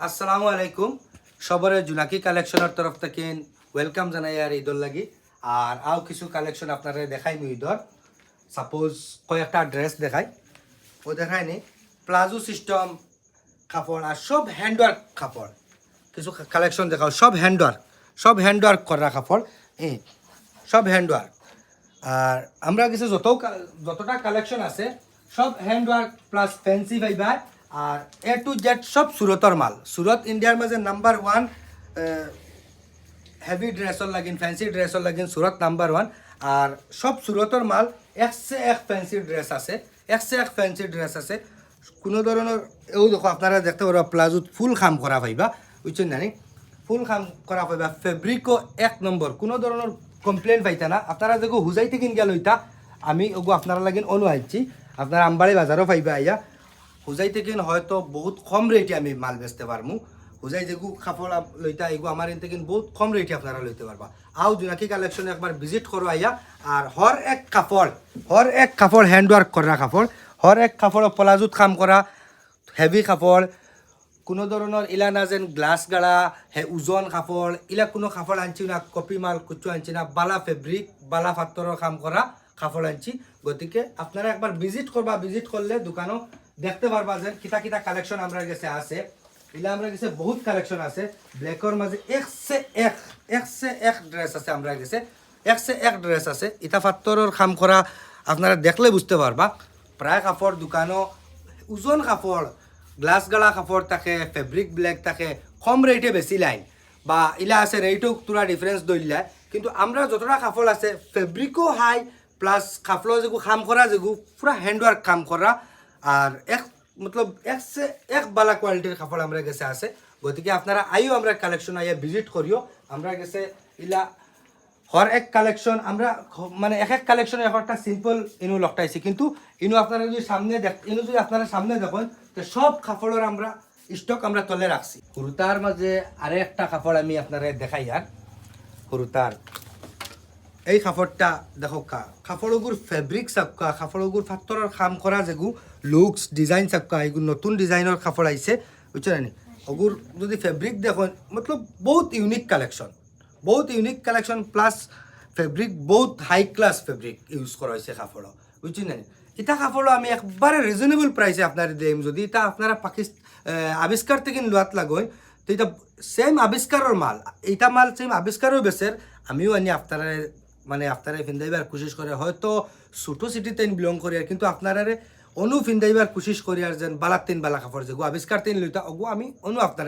আসসালামু আলাইকুম সবরে জুনাকি কালেকশনের তরফ থেকে ওয়েলকাম জানাই আর ঈদর লাগি আর আও কিছু কালেকশন আপনারা দেখাই ঈদর সাপোজ কয়েকটা ড্রেস দেখাই ও দেখায়নি প্লাজো সিস্টেম কাপড় আর সব হ্যান্ডওয়ার্ক কাপড় কিছু কালেকশন দেখাও সব হ্যান্ডওয়ার্ক করা কাপড় সব হ্যান্ডওয়ার্ক আর আমরা কিছু যতটা কালেকশন আছে সব handwork plus fancy fibre R A to Z সব সুরতর মাল সুরত ইন্ডিয়ার মাঝে নাম্বার ওয়ান হেভি ড্রেসর লাগিন ফ্যান্সি ড্রেসর লাগিন সুরত নাম্বার ওয়ান আর সব সুরতর মাল একসে এক ফ্যান্সি ড্রেস আছে কোনো ধরনের এও দেখো আপনারা দেখতে পারবা প্লাজোত ফুল খাম করা পাইবা বুঝছেন জানি ফুল খাম করা পাইবা ফেব্রিকও এক নম্বর কোনো ধরনের কমপ্লেন পাইতা না আপনারা দেখো হুজাইতে কিন গেল ইতা আমি ওগো আপনারা লাগিন অনু আইছি আপনারা আমবাড়ি বাজারও পাইবা আইয়া হুজাই থেকে হয়তো বহুত কম রেটে আমি মাল বেচতে পারমু হুজাই যেগু কাপড় লইতা এগু আমার এন থেকে বহুত কম রেটে আপনারা লইতে পারবা আও জোনাকি কালেকশনে একবার ভিজিট করো আইয়া আর হর এক কাপড় হ্যান্ডওয়ার্ক করা কাপড় হর এক কাপড় প্লাজোত কাম করা হেভি কাপড় কোনো ধরনের ইলা না যেন গ্লাস গাড়া ওজন কাপড় ইলা কোনো কাপড় আনছি না কপি মাল কুচু আনছি না বালা ফেব্রিক বালা ফাত্তরের কাম করা কাপড় আনছি গতিকে আপনারা একবার ভিজিট করলে দোকানও দেখতে পারবা যে কিতা কিতা কালেকশন আমরা কাছে আছে ইলা আমরা কাছে বহুত কালেকশন আছে ব্ল্যাকের মাঝে একসে এক ড্রেস আছে আমরা কাছে একসে এক ড্রেস আছে ইটা ফাত্তরের কাম করা আপনারা দেখলে বুঝতে পারবা প্রায় কাপড় দোকানও ওজন কাপড় গ্লাস গালা কাপড় থাকে ফেব্রিক ব্ল্যাক থাকে কম রেটে বেশি লাইন বা ইলা আছে রেটও তোরা ডিফারেন্স দইলা কিন্তু আমরা যতটা কাপড় আছে ফেব্রিকও হাই প্লাস কাপড় যেগু কাম করা যেগু পুরা হ্যান্ডওয়ার্ক কাম করা আর মতলব এক বালা কোয়ালিটির কাপড় আমরা কাছে আছে গতিকে আপনারা আইও আমরা কালেকশন আইয়া ভিজিট করিও আমরা কাছে ইলা হর এক কালেকশন আমরা মানে এক কালেকশন একটা সিম্পল ইনু লকটাইছি কিন্তু ইনু আপনারা যদি আপনারা সামনে দেখুন তো সব কাপড়ের আমরা স্টক আমরা তলে রাখছি হুরুতার মাঝে আরে একটা কাপড় আমি আপনারা দেখাই আর হুরুতার এই কাপড়টা দেখো কাপড়গুর ফেব্রিক চাপকা কাপড়গুর ফাত্তরের কাম করা যেগু লুকস ডিজাইন চাপকা এগুলো নতুন ডিজাইনের কাপড় আইছে বুঝছেন ওগুর যদি ফেব্রিক দেখুন মতলব বহুত ইউনিক কালেকশন প্লাস ফেব্রিক বহুত হাই ক্লাস ফেব্রিক ইউজ করা হয়েছে কাপড় বুঝছেন এটা কাপড় আমি একবারে রিজনেবল প্রাইসে আপনার দিম যদি এটা আপনারা আবিষ্কার থেকে লোয়াত লাগোয় তো এটা সেম আবিষ্কারের মাল এইটা মাল সেম আবিষ্কারও বেচের আমিও আনি আপনারা ফিন্দাইবার কোশিশ করে হয়তো ছোটো সিটিতে বিলং করি আর কিন্তু আপনারা ফিন্দাইবার কোশিশ করি আর যেন বালা কাপড় যেগু আবিষ্কার লইতা ওগু আমি আপনারা